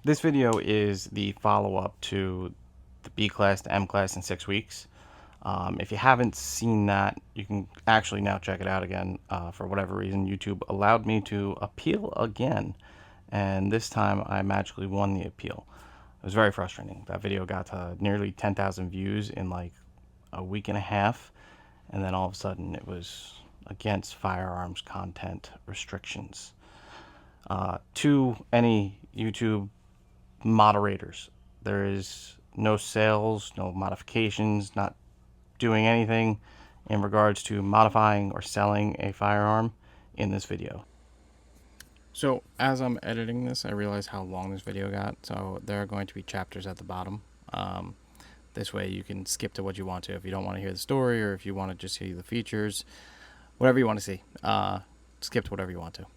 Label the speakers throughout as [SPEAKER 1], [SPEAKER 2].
[SPEAKER 1] This video is the follow-up to the B class to M class in 6 weeks. If you haven't seen that, you can actually now check it out again. For whatever reason, YouTube allowed me to appeal again, and this time I magically won the appeal. It was very frustrating. That video got to nearly 10,000 views in like a week and a half, and then all of a sudden it was against firearms content restrictions. To any YouTube moderators, there is no sales, no modifications, not doing anything in regards to modifying or selling a firearm in this video. So as I'm editing this, I realize how long this video got, so there are going to be chapters at the bottom. This way you can skip to what you want to if you don't want to hear the story, or if you want to just see the features, whatever you want to see. Skip to whatever you want to.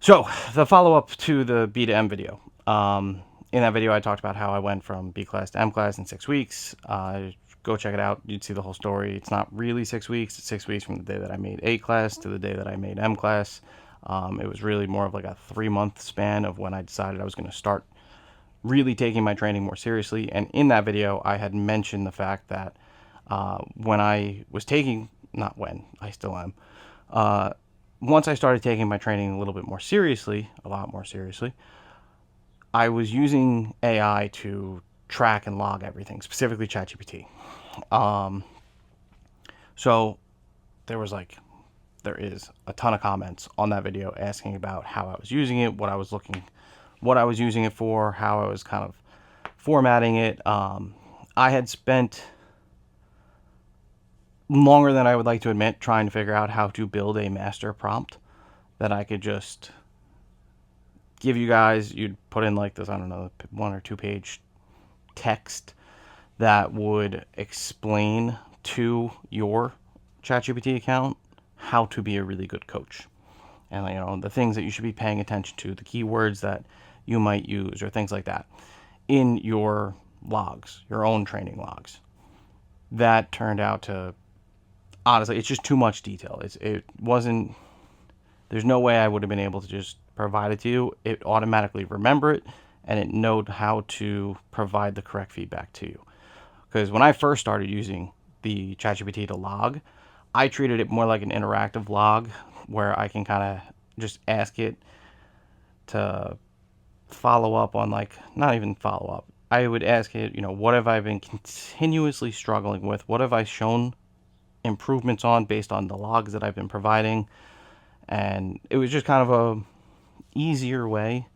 [SPEAKER 1] So the follow-up to the B to M video. In that video, I talked about how I went from B class to M class in 6 weeks. Go check it out. You'd see the whole story. It's not really 6 weeks. It's 6 weeks from the day that I made A class to the day that I made M class. It was really more of like a 3-month span of when I decided I was going to start really taking my training more seriously. And in that video, I had mentioned the fact that when I was taking, not when, I still am, once I started taking my training a little bit more seriously, a lot more seriously, I was using AI to track and log everything, specifically ChatGPT. So there is a ton of comments on that video asking about how I was using it, what I was using it for, how I was kind of formatting it. I had spent longer than I would like to admit trying to figure out how to build a master prompt that I could just give you guys. You'd put in like this, I don't know, 1 or 2 page text that would explain to your ChatGPT account how to be a really good coach, and the things that you should be paying attention to, the keywords that you might use, or things like that in your logs, your own training logs. That turned out to, honestly, it's just too much detail. It wasn't, there's no way I would have been able to just provide it to you. It automatically remember it, and it knowed how to provide the correct feedback to you. Because when I first started using the ChatGPT to log, I treated it more like an interactive log where I can kind of just ask it to follow up on, like, not even follow up. I would ask it, what have I been continuously struggling with? What have I shown improvements on based on the logs that I've been providing? And it was just kind of a easier way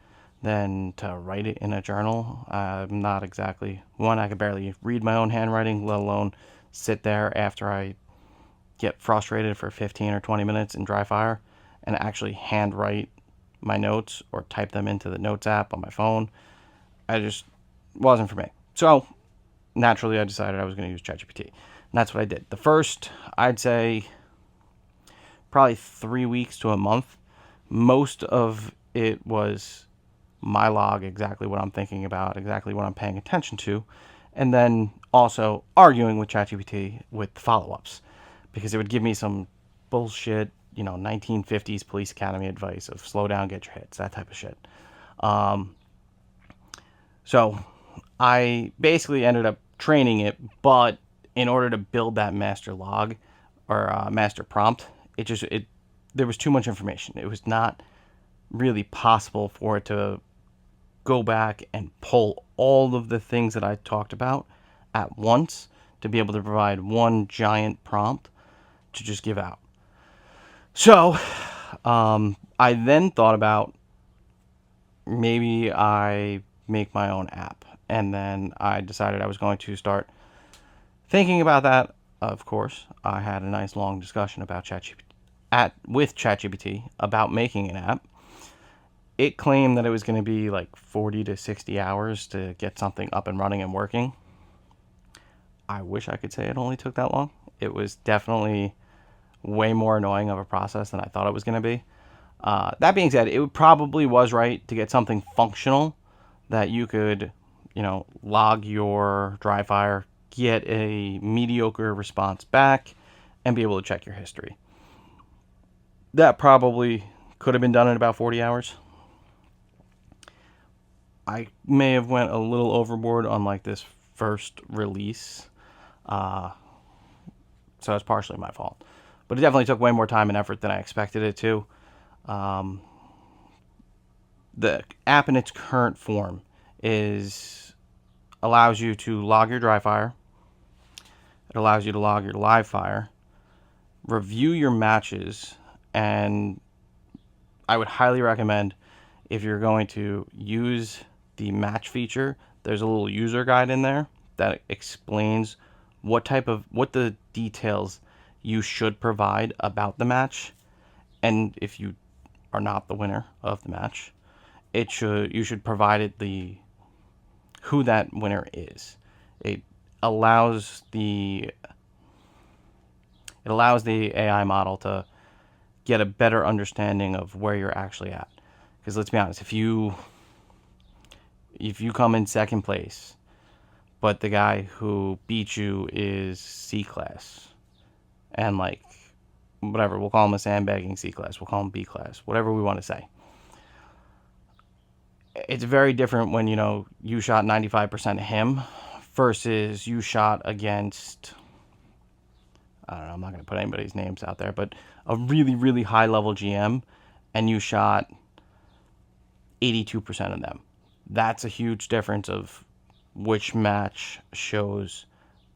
[SPEAKER 1] than to write it in a journal. I'm not exactly one. I could barely read my own handwriting, let alone sit there after I get frustrated for 15 or 20 minutes in dry fire and actually handwrite my notes or type them into the notes app on my phone. I just wasn't for me. So naturally I decided I was going to use ChatGPT. And that's what I did. The first, I'd say, probably 3 weeks to a month, most of it was my log, exactly what I'm thinking about, exactly what I'm paying attention to, and then also arguing with ChatGPT with follow-ups, because it would give me some bullshit, 1950s police academy advice of slow down, get your hits, that type of shit. So I basically ended up training it, but in order to build that master log or master prompt, there was too much information. It was not really possible for it to go back and pull all of the things that I talked about at once to be able to provide one giant prompt to just give out. So I then thought about, maybe I make my own app, and then I decided I was going to start thinking about that. Of course, I had a nice long discussion about with ChatGPT about making an app. It claimed that it was going to be like 40 to 60 hours to get something up and running and working. I wish I could say it only took that long. It was definitely way more annoying of a process than I thought it was going to be. That being said, it probably was right to get something functional that you could, log your dry fire, get a mediocre response back, and be able to check your history. That probably could have been done in about 40 hours. I may have went a little overboard on like this first release, so it's partially my fault. But it definitely took way more time and effort than I expected it to. Um, the app in its current form is allows you to log your dry fire. It allows you to log your live fire, review your matches, and I would highly recommend, if you're going to use the match feature, there's a little user guide in there that explains what the details you should provide about the match, and if you are not the winner of the match, you should provide it who that winner is. It allows the AI model to get a better understanding of where you're actually at. Because let's be honest, if you come in second place, but the guy who beat you is C class, and like whatever, we'll call him a sandbagging C class, we'll call him B class, whatever we want to say. It's very different when you shot 95% of him versus you shot against, I don't know, I'm not going to put anybody's names out there, but a really, really high level GM, and you shot 82% of them. That's a huge difference of which match shows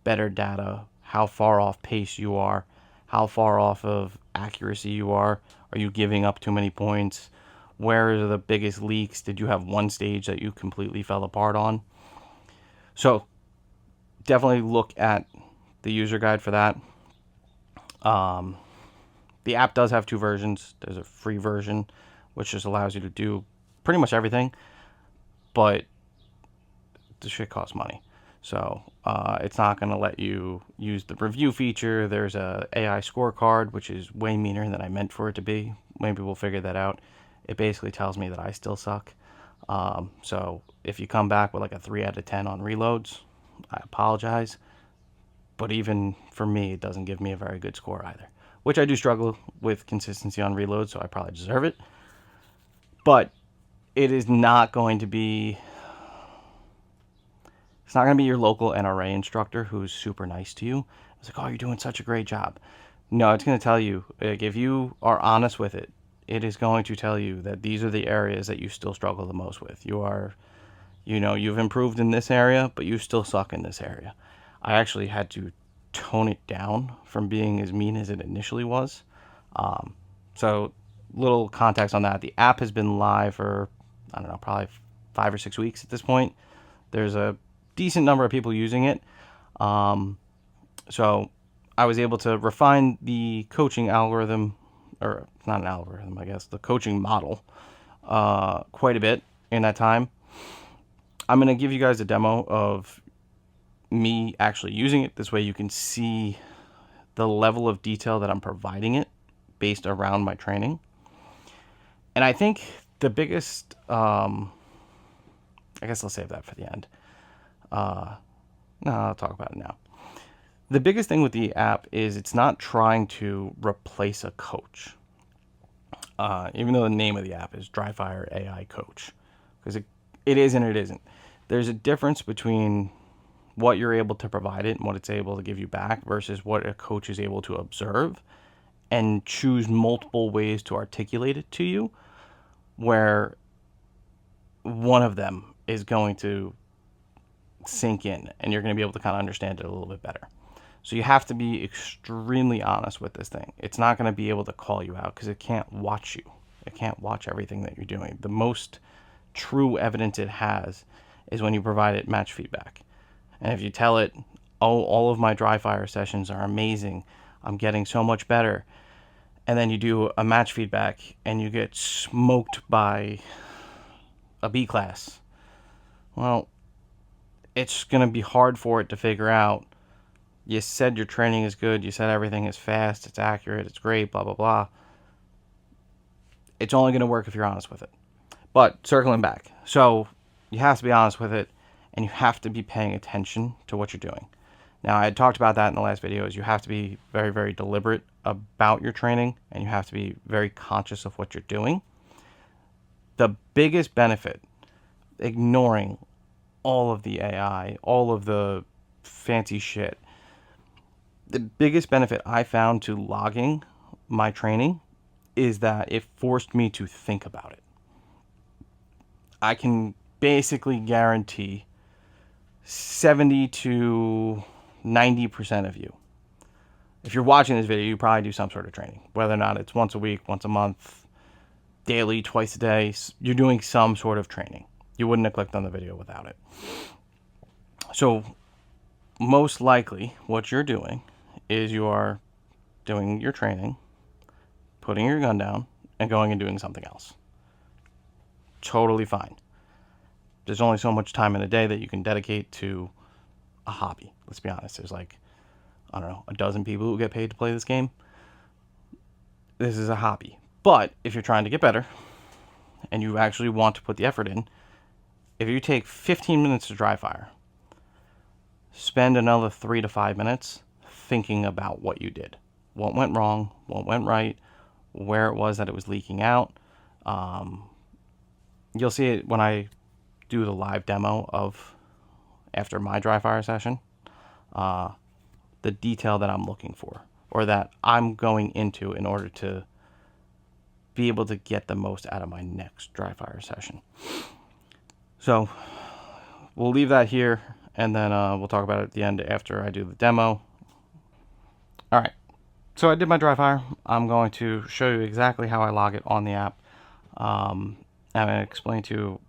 [SPEAKER 1] better data, how far off pace you are, how far off of accuracy you are you giving up too many points, where are the biggest leaks, did you have one stage that you completely fell apart on. So definitely look at the user guide for that. The app does have two versions. There's a free version, which just allows you to do pretty much everything, but the shit costs money. So it's not going to let you use the review feature. There's a AI scorecard, which is way meaner than I meant for it to be. Maybe we'll figure that out. It basically tells me that I still suck. So if you come back with like a 3 out of 10 on reloads, I apologize. But even for me, it doesn't give me a very good score either, which I do struggle with consistency on reloads, so I probably deserve it. But it is not going to be... It's not going to be your local NRA instructor who's super nice to you. It's like, oh, you're doing such a great job. No, it's going to tell you, like, if you are honest with it, it is going to tell you that these are the areas that you still struggle the most with. You've improved in this area, but you still suck in this area. I actually had to tone it down from being as mean as it initially was. So little context on that. The app has been live for, I don't know, probably 5 or 6 weeks at this point. There's a decent number of people using it. So I was able to refine the coaching algorithm, or not an algorithm, I guess, the coaching model quite a bit in that time. I'm going to give you guys a demo of me actually using it. This way you can see the level of detail that I'm providing it based around my training. And I think the biggest, I guess I'll save that for the end. No, I'll talk about it now. The biggest thing with the app is it's not trying to replace a coach. Even though the name of the app is Dry Fire AI Coach. Because it is and it isn't. There's a difference between what you're able to provide it and what it's able to give you back versus what a coach is able to observe and choose multiple ways to articulate it to you, where one of them is going to sink in and you're going to be able to kind of understand it a little bit better. So you have to be extremely honest with this thing. It's not going to be able to call you out because it can't watch you. It can't watch everything that you're doing. The most true evidence it has is when you provide it match feedback. And if you tell it, oh, all of my dry fire sessions are amazing, I'm getting so much better, and then you do a match feedback and you get smoked by a B class, well, it's going to be hard for it to figure out, you said your training is good, you said everything is fast, it's accurate, it's great, blah, blah, blah. It's only going to work if you're honest with it. But circling back, so you have to be honest with it, and you have to be paying attention to what you're doing. Now, I had talked about that in the last video, is you have to be very, very deliberate about your training, and you have to be very conscious of what you're doing. The biggest benefit, ignoring all of the AI, all of the fancy shit. The biggest benefit I found to logging my training is that it forced me to think about it. I can basically guarantee 70 to 90% of you, if you're watching this video, you probably do some sort of training. Whether or not it's once a week, once a month, daily, twice a day, you're doing some sort of training. You wouldn't have clicked on the video without it. So most likely what you're doing is you are doing your training, putting your gun down, and going and doing something else. Totally fine. There's only so much time in a day that you can dedicate to a hobby. Let's be honest. There's like, I don't know, a dozen people who get paid to play this game. This is a hobby. But if you're trying to get better and you actually want to put the effort in, if you take 15 minutes to dry fire, spend another 3 to 5 minutes thinking about what you did. What went wrong, what went right, where it was that it was leaking out. You'll see it when I do the live demo of after my dry fire session, the detail that I'm looking for or that I'm going into in order to be able to get the most out of my next dry fire session. So we'll leave that here, and then we'll talk about it at the end after I do the demo. All right, so I did my dry fire. I'm going to show you exactly how I log it on the app. I'm going to explain to you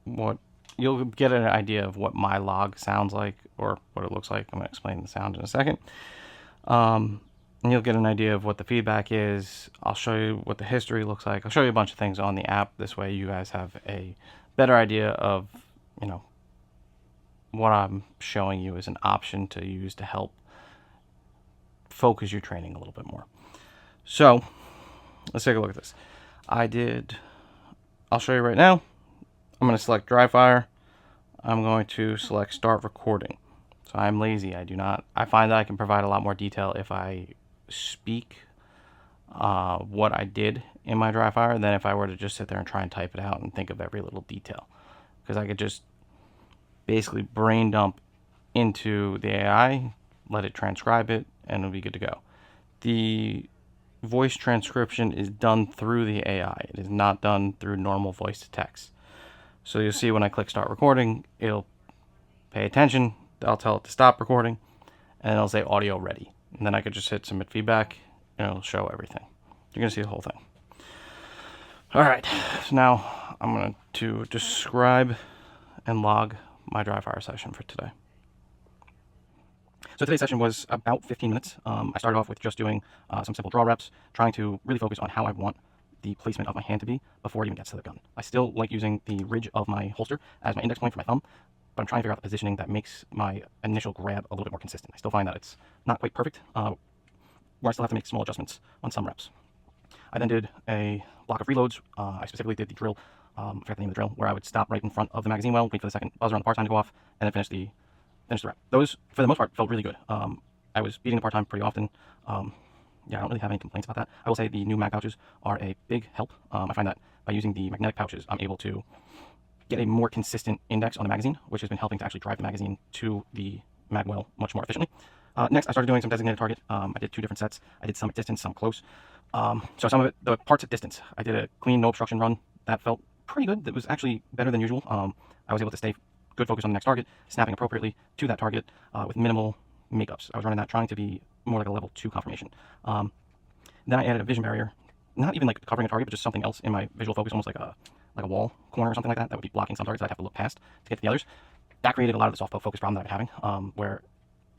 [SPEAKER 1] what you'll get an idea of what my log sounds like or what it looks like. I'm going to explain the sound in a second. And you'll get an idea of what the feedback is. I'll show you what the history looks like. I'll show you a bunch of things on the app. This way you guys have a better idea of, you know, what I'm showing you as an option to use to help focus your training a little bit more. So let's take a look at this. I'll show you right now. I'm going to select dry fire. I'm going to select start recording. So I'm lazy. I find that I can provide a lot more detail if I speak what I did in my dry fire than if I were to just sit there and try and type it out and think of every little detail. Because I could just basically brain dump into the AI, let it transcribe it, and it'll be good to go. The voice transcription is done through the AI. It is not done through normal voice to text. So you'll see when I click start recording, it'll pay attention. I'll tell it to stop recording, and it'll say audio ready. And then I could just hit submit feedback, and it'll show everything. You're going to see the whole thing. All right, so now I'm going to describe and log my dry fire session for today. So today's session was about 15 minutes. I started off with just doing some simple draw reps, trying to really focus on how I want the placement of my hand to be before it even gets to the gun. I still like using the ridge of my holster as my index point for my thumb, but I'm trying to figure out the positioning that makes my initial grab a little bit more consistent. I still find that it's not quite perfect, where I still have to make small adjustments on some reps. I then did a block of reloads. I specifically did the drill, I forgot the name of the drill, where I would stop right in front of the magazine well, wait for the second buzzer on the part time to go off, and then finish the rep. Those, for the most part, felt really good. I was beating the part time pretty often. Yeah, I don't really have any complaints about that. I will say the new mag pouches are a big help. I find that by using the magnetic pouches, I'm able to get a more consistent index on the magazine, which has been helping to actually drive the magazine to the mag well much more efficiently. Next, I started doing some designated target. I did 2 different sets. I did some at distance, some close. So some of it, the parts at distance, I did a clean, no obstruction run. That felt pretty good. That was actually better than usual. I was able to stay good focus on the next target, snapping appropriately to that target with minimal makeups. I was running that trying to be more like a level 2 confirmation. Then I added a vision barrier, not even like covering a target, but just something else in my visual focus, almost like a wall corner or something like that, that would be blocking some targets that I'd have to look past to get to the others. That created a lot of the soft focus problem that I've been having, where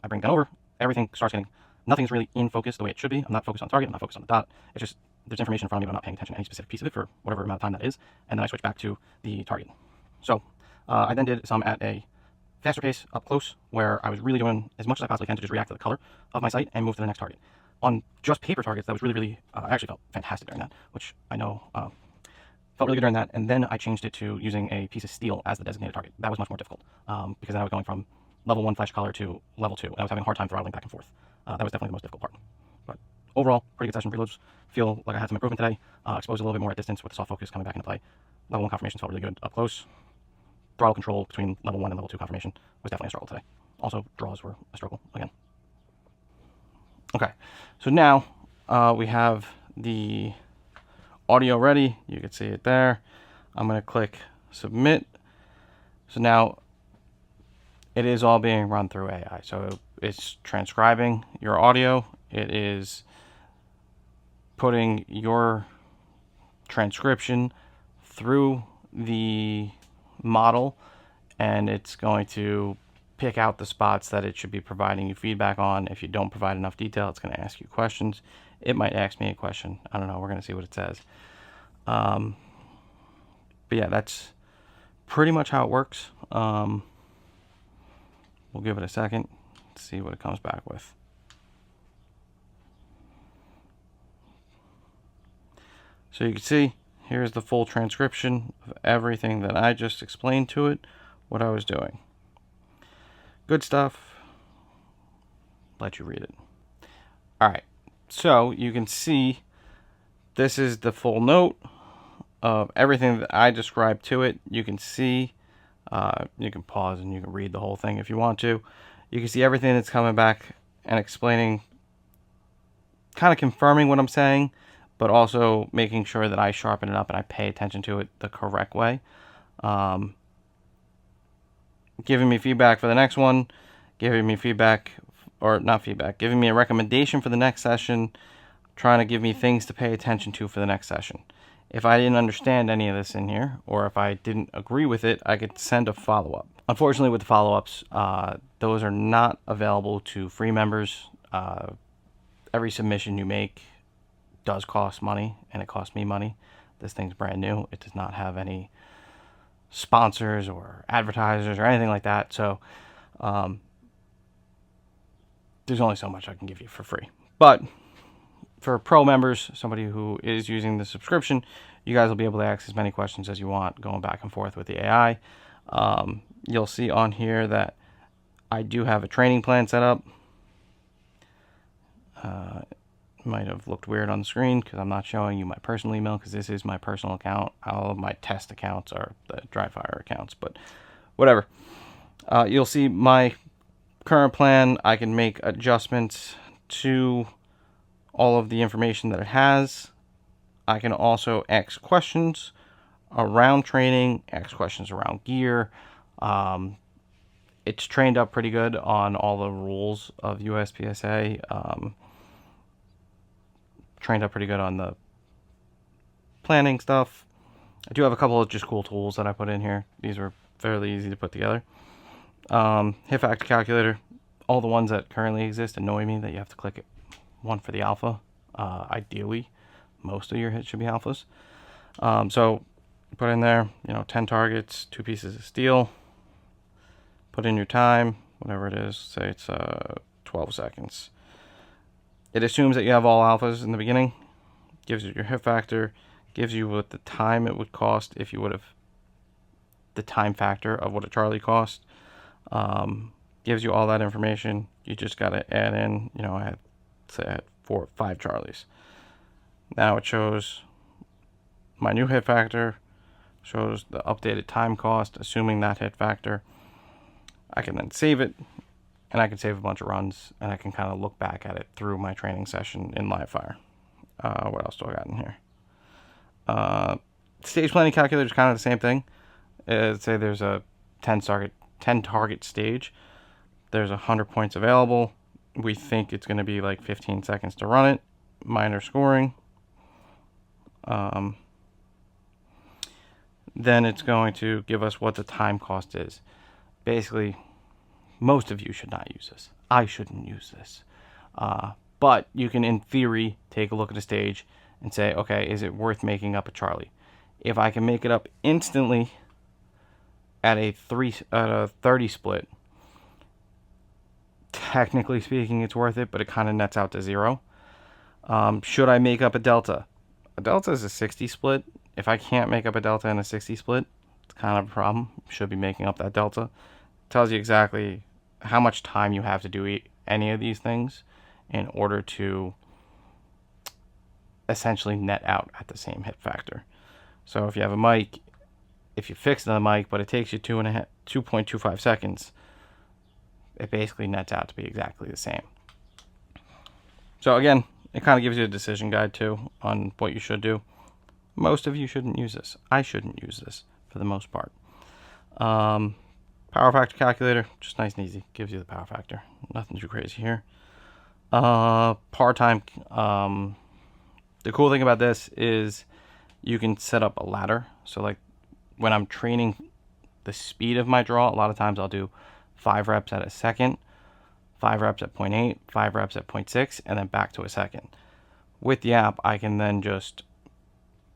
[SPEAKER 1] I bring the gun over, everything starts getting, nothing's really in focus the way it should be. I'm not focused on the target, I'm not focused on the dot. It's just, there's information in front of me, but I'm not paying attention to any specific piece of it for whatever amount of time that is. And then I switch back to the target. So I then did some at a faster pace up close, where I was really doing as much as I possibly can to just react to the color of my sight and move to the next target. On just paper targets, that was really, I actually felt fantastic during that, which I know felt really good during that. And then I changed it to using a piece of steel as the designated target. That was much more difficult because then I was going from level 1 flash color to level 2. And I was having a hard time throttling back and forth. That was definitely the most difficult part. But overall, pretty good session. Reloads feel like I had some improvement today. Exposed a little bit more at distance with the soft focus coming back into play. Level 1 confirmations felt really good up close. throttle control between level 1 and level 2 confirmation was definitely a struggle today. Also, draws were a struggle again. Okay, so now we have the audio ready. You can see it there. I'm going to click submit. So now it is all being run through AI. So it's transcribing your audio. It is putting your transcription through the model, and it's going to pick out the spots that it should be providing you feedback on. If you don't provide enough detail, it's going to ask you questions. It might ask me a question. I don't know. We're going to see what it says. But yeah, that's pretty much how it works. We'll give it a second, see what it comes back with. So you can see, here's the full transcription of everything that I just explained to it, what I was doing. Good stuff. Let you read it. All right, so you can see this is the full note of everything that I described to it. You can see, you can pause and you can read the whole thing if you want to. You can see everything that's coming back and explaining, kind of confirming what I'm saying, but also making sure that I sharpen it up and I pay attention to it the correct way. Giving me feedback for the next one, giving me feedback, or not feedback, giving me a recommendation for the next session, trying to give me things to pay attention to for the next session. If I didn't understand any of this in here, or if I didn't agree with it, I could send a follow-up. Unfortunately, with the follow-ups, those are not available to free members. Every submission you make does cost money, and it costs me money. This thing's brand new. It does not have any sponsors or advertisers or anything like that. So there's only so much I can give you for free. But for pro members, somebody who is using the subscription, you guys will be able to ask as many questions as you want, going back and forth with the AI. You'll see on here that I do have a training plan set up. Might have looked weird on the screen because I'm not showing you my personal email, because this is my personal account. All of my test accounts are the DryFire accounts, but whatever. You'll see my current plan. I can make adjustments to all of the information that it has. I can also ask questions around training, ask questions around gear. It's trained up pretty good on all the rules of USPSA. Trained up pretty good on the planning stuff. I do have a couple of just cool tools that I put in here. These are fairly easy to put together. Hit factor calculator. All the ones that currently exist annoy me that you have to click one for the alpha. Ideally, most of your hits should be alphas. So put in there, 10 targets, 2 pieces of steel. Put in your time, whatever it is. Say it's 12 seconds. It assumes that you have all alphas in the beginning, gives you your hit factor, gives you what the time it would cost if you would have the time factor of what a Charlie cost. Gives you all that information. You just got to add in, I had 5 Charlies. Now it shows my new hit factor, shows the updated time cost, assuming that hit factor. I can then save it, and I can save a bunch of runs, and I can kind of look back at it through my training session in Livefire. What else do I got in here? Stage planning calculator is kind of the same thing. Say there's a 10 target stage. There's 100 points available. We think it's going to be like 15 seconds to run it. Minor scoring. Then it's going to give us what the time cost is. Basically, most of you should not use this. I shouldn't use this. But you can, in theory, take a look at a stage and say, okay, is it worth making up a Charlie? If I can make it up instantly at a 30 split, technically speaking, it's worth it, but it kind of nets out to 0. Should I make up a delta? A delta is a 60 split. If I can't make up a delta in a 60 split, it's kind of a problem. Should be making up that delta. Tells you exactly how much time you have to do any of these things in order to essentially net out at the same hit factor. So if you have a mic, if you fix the mic, but it takes you 2.25 seconds, it basically nets out to be exactly the same. So again, it kind of gives you a decision guide too on what you should do. Most of you shouldn't use this. I shouldn't use this for the most part. Power factor calculator, just nice and easy. Gives you the power factor. Nothing too crazy here. Par time. The cool thing about this is you can set up a ladder. So like when I'm training the speed of my draw, a lot of times I'll do 5 reps at a second, 5 reps at 0.8, 5 reps at 0.6, and then back to a second. With the app, I can then just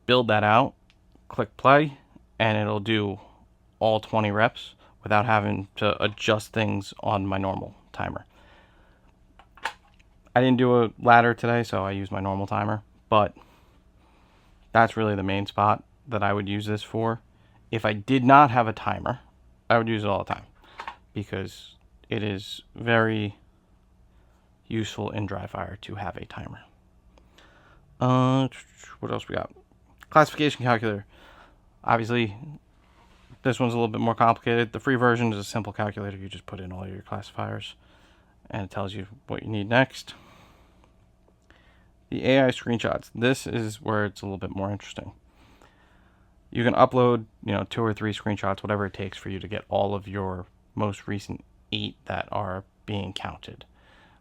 [SPEAKER 1] build that out, click play, and it'll do all 20 reps without having to adjust things on my normal timer. I didn't do a ladder today, so I used my normal timer, but that's really the main spot that I would use this for. If I did not have a timer, I would use it all the time because it is very useful in dry fire to have a timer. What else we got? Classification calculator. Obviously, this one's a little bit more complicated. The free version is a simple calculator. You just put in all your classifiers and it tells you what you need next. The AI screenshots. This is where it's a little bit more interesting. You can upload, 2 or 3 screenshots, whatever it takes for you to get all of your most recent 8 that are being counted.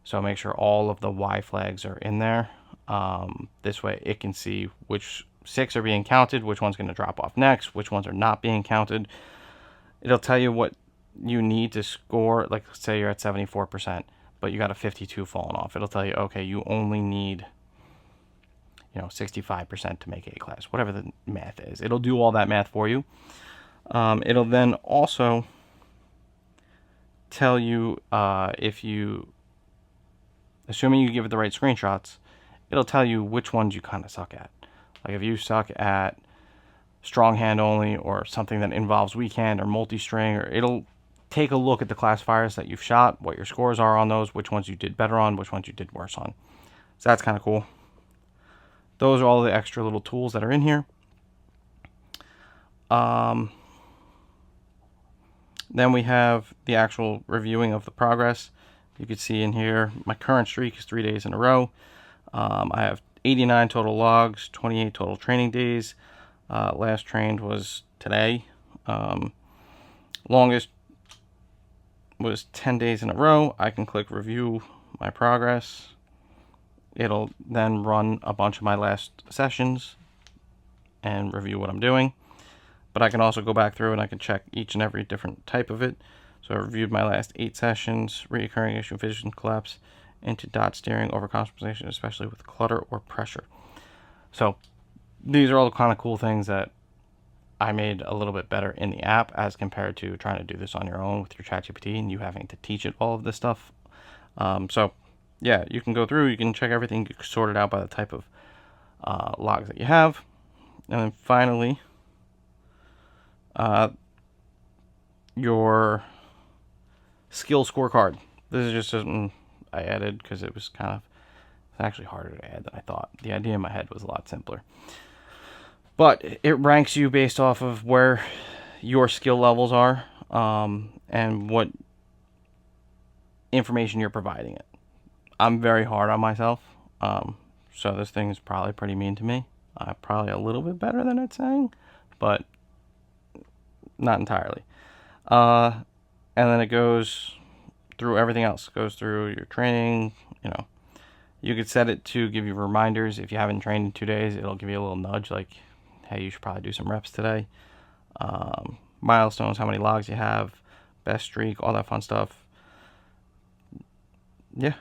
[SPEAKER 1] So make sure all of the Y flags are in there. This way it can see which 6 are being counted, which one's going to drop off next, which ones are not being counted. It'll tell you what you need to score. Like, let's say you're at 74%, but you got a 52 falling off. It'll tell you, okay, you only need 65% to make A class, whatever the math is. It'll do all that math for you. It'll then also tell you if you, assuming you give it the right screenshots, it'll tell you which ones you kind of suck at. Like if you suck at strong hand only or something that involves weak hand or multi-string, or it'll take a look at the classifiers that you've shot, what your scores are on those, which ones you did better on, which ones you did worse on. So that's kind of cool. Those are all the extra little tools that are in here. Then we have the actual reviewing of the progress. You can see in here, my current streak is 3 days in a row. I have 89 total logs, 28 total training days. Last trained was today. Longest was 10 days in a row. I can click review my progress. It'll then run a bunch of my last sessions and review what I'm doing. But I can also go back through and I can check each and every different type of it. So I reviewed my last 8 sessions, recurring issue vision collapse into dot steering, overcompensation, especially with clutter or pressure. So these are all the kind of cool things that I made a little bit better in the app as compared to trying to do this on your own with your ChatGPT and you having to teach it all of this stuff. So yeah, you can go through, you can check everything, you can sort it out by the type of logs that you have. And then finally, your skill scorecard. This is just something I added because it was it's actually harder to add than I thought. The idea in my head was a lot simpler. But it ranks you based off of where your skill levels are and what information you're providing it. I'm very hard on myself, so this thing is probably pretty mean to me. Probably a little bit better than it's saying, but not entirely. And then it goes through everything else. It goes through your training. You could set it to give you reminders. If you haven't trained in 2 days, it'll give you a little nudge like, hey, you should probably do some reps today. Milestones, how many logs you have, best streak, all that fun stuff. Yeah,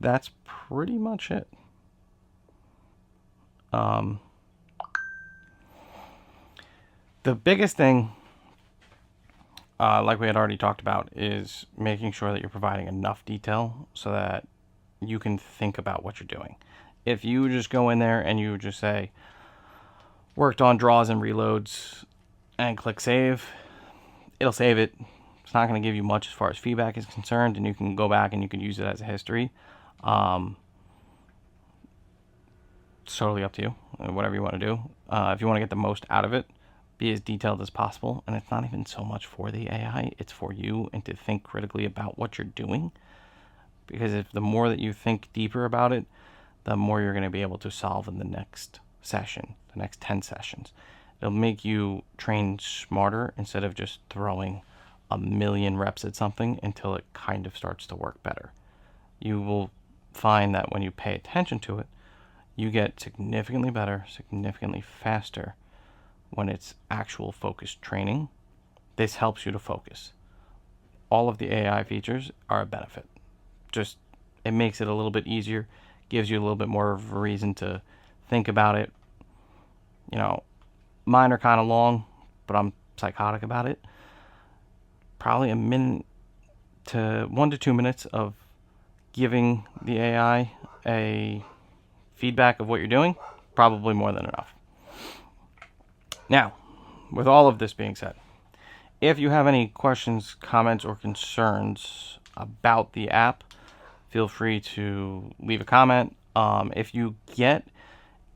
[SPEAKER 1] that's pretty much it. The biggest thing, like we had already talked about, is making sure that you're providing enough detail so that you can think about what you're doing. If you just go in there and you just say, worked on draws and reloads, and click save, it'll save it. It's not going to give you much as far as feedback is concerned, and you can go back and you can use it as a history. It's totally up to you, whatever you want to do. If you want to get the most out of it, be as detailed as possible. And it's not even so much for the AI, it's for you and to think critically about what you're doing. Because if the more that you think deeper about it, the more you're going to be able to solve in the next session, the next 10 sessions. It'll make you train smarter instead of just throwing a million reps at something until it kind of starts to work better. You will find that when you pay attention to it, you get significantly better, significantly faster when it's actual focused training. This helps you to focus. All of the AI features are a benefit. Just, it makes it a little bit easier, gives you a little bit more of a reason to think about it. You know, mine are kind of long, but I'm psychotic about it. Probably a minute to 1 to 2 minutes of giving the AI a feedback of what you're doing, probably more than enough. Now, with all of this being said, if you have any questions, comments, or concerns about the app, feel free to leave a comment. If you get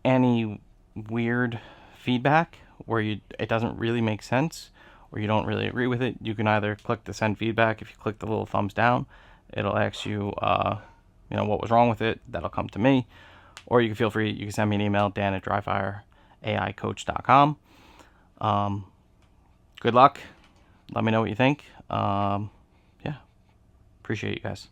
[SPEAKER 1] any weird feedback where it doesn't really make sense or you don't really agree with it, you can either click the send feedback. If you click the little thumbs down, it'll ask you, what was wrong with it. That'll come to me. Or you can send me an email, dan@dryfireaicoach.com. Good luck. Let me know what you think. Yeah, appreciate you guys.